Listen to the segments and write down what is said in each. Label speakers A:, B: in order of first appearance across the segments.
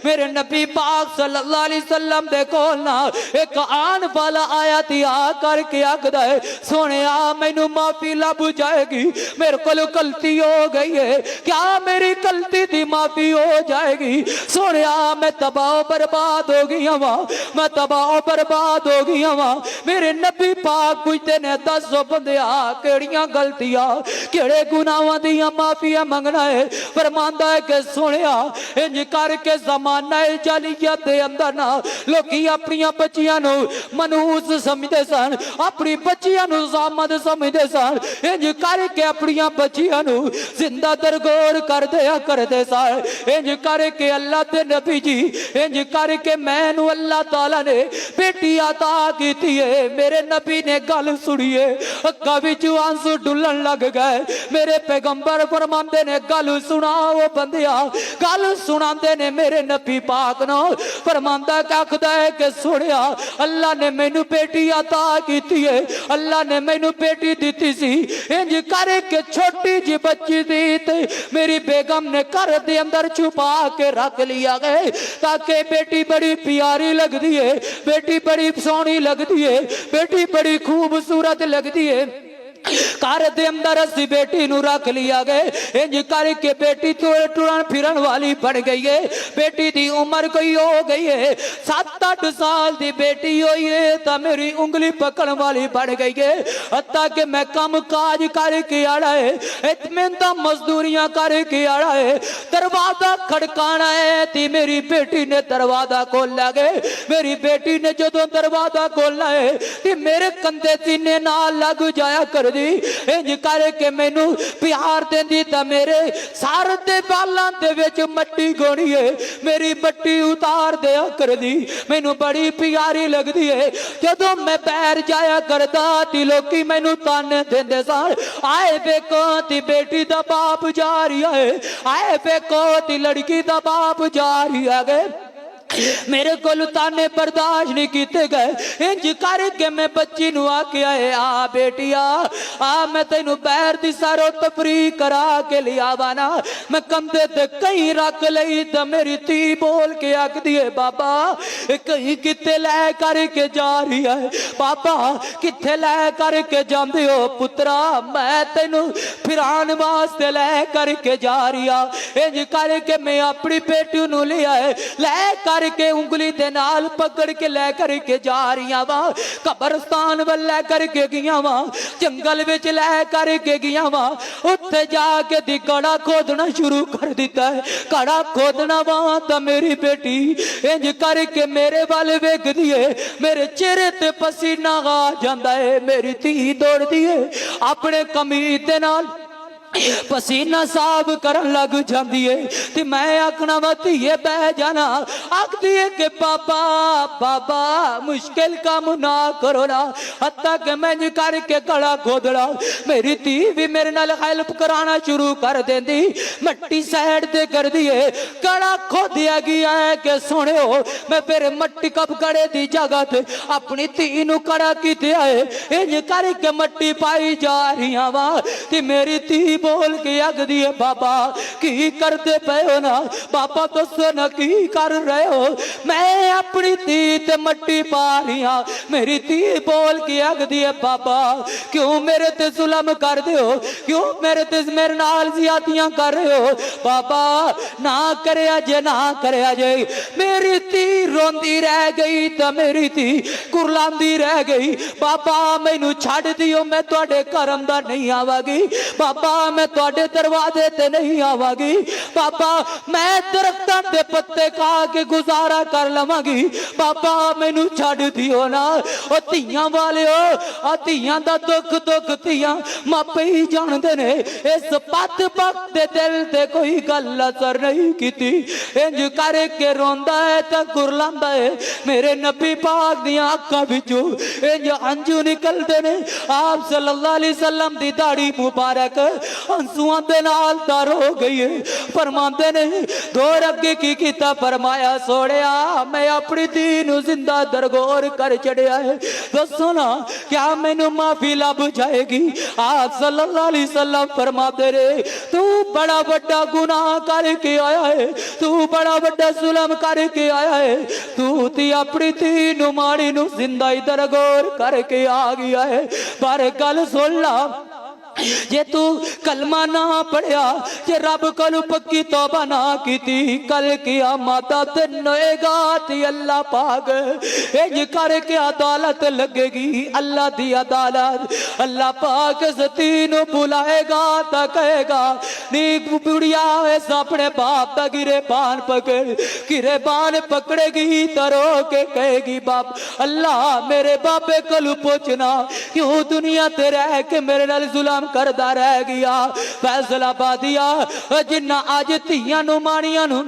A: मेरे नबी पाक सल्लल्लाहु अलैहि वसल्लम दे कोल ना एक आन वाला आया ती आ करके आखदा है सोने आ मैनू माफी लब जाएगी, मेरे को गलती हो गई है, क्या मेरी गलती दी माफी हो जाएगी? सोने आ मैं तबाह बर्बाद हो गई हूँ, मैं तबाह बर्बाद हो गई हूँ। मेरे नबी पाक पूछते ने दसो बंदिया केड़ियां गलतियां केड़े गुनाहां दियां माफिया मंगना है? फरमांदा है कि सुनिया इंज करके जमाना जालियत दे अंदर ना लोकी अपनी बच्चियां नु मनूस समझदे सन, अपनी बच्चियां नु जामद समझदे सन, इंज करके अपनी बच्चियां नु जिंदा दरगोर करदे सन। इंज करके अल्लाह दे नबी जी इंज करके मैनू अल्लाह ताला ने बेटी अता की है। मेरे नबी ने गल सुनिए अक्का विचों आंसू डुलन लग गए। मेरे पैगंबर फरमांदे ने गल सुनाओ बंदिया, गल सुनांदे ने मेरे नबी पाक नो। फरमांदा आखदा है कि सुनिया अल्लाह ने मैनू बेटी अता की है, अल्लाह ने मैनू बेटी दी सी इंज करके छोटी जी बच्ची दी ते मेरी बेगम ने घर दे अंदर छुपा के रख लिया गए ताकि बेटी बड़ी प्यारी लगती है, बेटी बड़ी सोहनी लगती है, बेटी बड़ी खूबसूरत लगती है। घर दे अंदर असी बेटी नू रख लिया गए इंज करके बेटी टुरन फिरन वाली बन गई है। बेटी दी उम्र कोई हो गई है 7-8 साल दी बेटी हुई है तो मेरी उंगली पकड़ वाली बन गई है। हत्ता कि मैं कम काज करके आड़ा है, इतमें मजदूरियां करके आड़ा है, दरवाजा खड़काना है ती मेरी बेटी ने दरवाजा खोला गए। मेरी बेटी ने जो दरवाजा खोलना है ती मेरे कंधे सीने नाल लग जाया कर इंज करके मैनू प्यार देंदी ता मेरे सर दे बालां दे विच मट्टी गोनी है, मेरी मट्टी उतार दिया कर दी, मैनू बड़ी प्यारी लगदी है। जदों मैं पैर जाया करदा ती लोकी मैनू ताने देंदे सन, आए देखो ती बेटी दा बाप जा रहा है, आए देखो ती लड़की दा बाप जा रहा है। मेरे को ताने बर्दाश्त नहीं किते गए। इंज करके मैं बच्ची नु आके आए आ बेटिया आ मैं तेनू पैर दी सारो तफरी करा के लिया वाना। मैं कंधे ते कहीं रख लई तो मेरी धी बोल के आखदी है बाबा कहीं किते लै करके जा रही है, पापा किथे लै करके जांदे हो पुत्रा? मैं तेनू फिरान वास्ते लै करके जा रही आ। इंज करके मैं अपनी बेटी नु लिया है, लै करके उंगली दे नाल पकड़ के लै करके जा रही वा, कब्रस्तान वल लै करके गईया वा, जंगल विच लै करके गईया वा। उत्थे जाके दी कड़ा खोदना शुरू कर दिता है। कड़ा खोदना वा तो मेरी बेटी इंज करके मेरे वाल वेखदी है, मेरे चेहरे ते पसीना आ जांदा है। मेरी धी दौड़दी है अपने कमीज दे नाल पसीना साफ करन लग जाती है ते मैं आखना वा धीए बह जाना, आखदी है कि पापा बाबा मुश्किल काम ना करो ना। हत्ता कि मैं करके गला खोदड़ा मेरी धी भी मेरे नाल हेल्प कराना शुरू कर देंदी, मट्टी साइड ते कर दी है। गला खोदिया गया है कि सुनियो मैं फिर मट्टी कब कड़े दी जगह ते अपनी धी नू कड़ा कीतिया है। इंज करके मट्टी पाई जा रही वा ते मेरी धी बोल के आखदी है बाबा की करते पे हो ना, पापा दसो ना की कर रहे हो? मैं अपनी धी ते मट्टी पा रही हाँ। मेरी धी बोल के आखदी है बाबा क्यों मेरे ते जुल्म कर दे हो, क्यों मेरे ते मेरे नाल ज्यादतियां कर रहे हो? बाबा ना करया जे ना करया जे। मेरी धी रोंदी रह गई तो मेरी धी कुरलांदी रह गई, बाबा मैनू छड़ दियो मैं तुहाडे घर अंदर नहीं आवागी, बाबा मैं तुहाडे दरवाजे ते नहीं आवागी, पापा मैं दरख्तां दे पत्ते खा के गुजारा कर लवांगी, पापा मैनू छड़ दियो ना। ओ धीयां वालिओ आ धीयां दा दुख दुख धीयां मापे ही जानदे ने, इस पत पक दे दिल ते कोई गल असर नहीं कीती। इंज करके रोंदा है ते कुरलांदा है। मेरे नबी पाक दियां अखां विचों इंज अंजू निकलदे ने। आप सल्लल्लाहु अलैहि वसल्लम दी दाढ़ी मुबारक हंसुआं दे नाल तर हो गई है। फरमांदे ने दौर अगे की कीता, फरमाया सोहणिया मैं अपनी धी नूं जिंदा दरगोर कर छड़िया है, दसो ना क्या मैनू माफी लभ जाएगी? आप सल्लल्लाहु अलैहि वसल्लम फरमाते रे तू बड़ा बड़ा गुनाह करके आया है, तू बड़ा बड़ा जुल्म करके आया है, तू ती अपनी धी नूं माड़ी नूं जिंदा ही दरगोर करके आ गया है। पर गल सुन ला, जे तू कलमा ना पढ़िया, जे रब कोल पक्की तौबा ना कीती, कल क़यामत दिन होएगा ते अल्लाह पाक इंज करके अदालत लगेगी, अल्लाह दी अदालत। अल्लाह पाक सती नूं बुलाएगा ता कहेगा नी बुढ़िया इस अपने बाप दा गिरेबान पकड़, गिरेबान पकड़ेगी तो रो के कहेगी बाप अल्लाह मेरे बाबे कोल पूछना क्यों दुनिया ते रह के मेरे नाल जुल्म करदा रह गया। फैसला पा दिया जिन्ना अज धीआं नूं माणियां नूं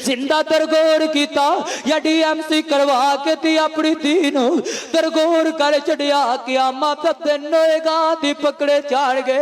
A: जिंदा दरगोर किया या DMC करवा के ती अपनी धी नूं दरगोर कर छड़िया, क़यामत दिन होएगा ती पकड़े चाड़ गए।